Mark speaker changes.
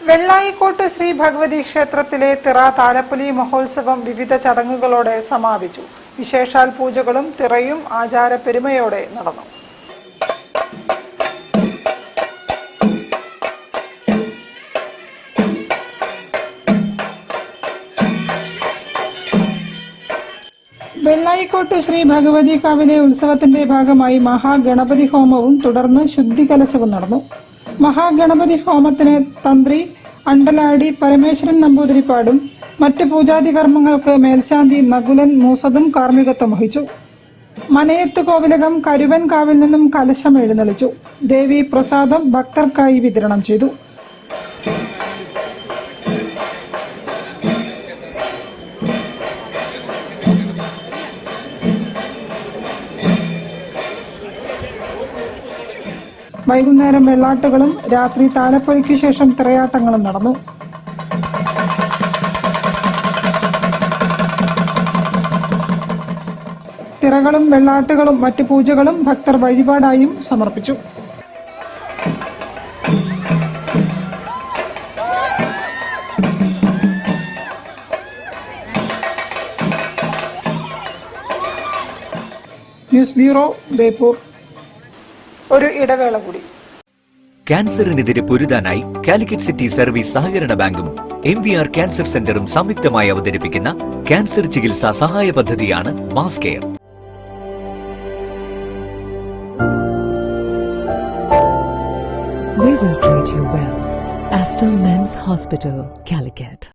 Speaker 1: വെള്ളായിക്കോട്ട് ശ്രീ ഭഗവതി ക്ഷേത്രത്തിലെ തിറ താലപ്പൊലി മഹോത്സവം വിവിധ ചടങ്ങുകളോടെ സമാപിച്ചു. വിശേഷാൽ പൂജകളും തിറയും ആചാരപ്പെരുമയോടെ നടന്നു. വെള്ളായിക്കോട്ട് ശ്രീ ഭഗവതി കാവിലെ ഉത്സവത്തിന്റെ ഭാഗമായി മഹാഗണപതി ഹോമവും തുടർന്ന് ശുദ്ധികലശവും നടന്നു. മഹാഗണപതി ഹോമത്തിന് തന്ത്രി അണ്ടലാടി പരമേശ്വരൻ നമ്പൂതിരിപ്പാടും മറ്റ് പൂജാതി കർമ്മങ്ങൾക്ക് മേൽശാന്തി നകുലൻ മൂസതും കാർമ്മികത്വം വഹിച്ചു. മനയത്ത് കോവിലകം കരുവൻ കാവിൽ നിന്നും കലശം എഴുന്നള്ളിച്ചു. ദേവി പ്രസാദം ഭക്തർക്കായി വിതരണം ചെയ്തു. വൈകുന്നേരം വെള്ളാട്ടുകളും രാത്രി താലപ്പൊലിക്ക് ശേഷം തിറയാട്ടങ്ങളും നടന്നു. തിറകളും വെള്ളാട്ടുകളും മറ്റു പൂജകളും ഭക്തർ വഴിപാടായും സമർപ്പിച്ചു. News bureau, Beypore. ഒരു ഇടവേള കൂടി.
Speaker 2: ക്യാൻസറിനെതിരെ പൊരുതാനായി കാലിക്കറ്റ് സിറ്റി സർവീസ് സഹകരണ ബാങ്കും MVR ക്യാൻസർ സെന്ററും സംയുക്തമായി അവതരിപ്പിക്കുന്ന ക്യാൻസർ ചികിത്സാ സഹായ പദ്ധതിയാണ് mass care.
Speaker 3: We will treat you well. Aster Men's Hospital, Calicut.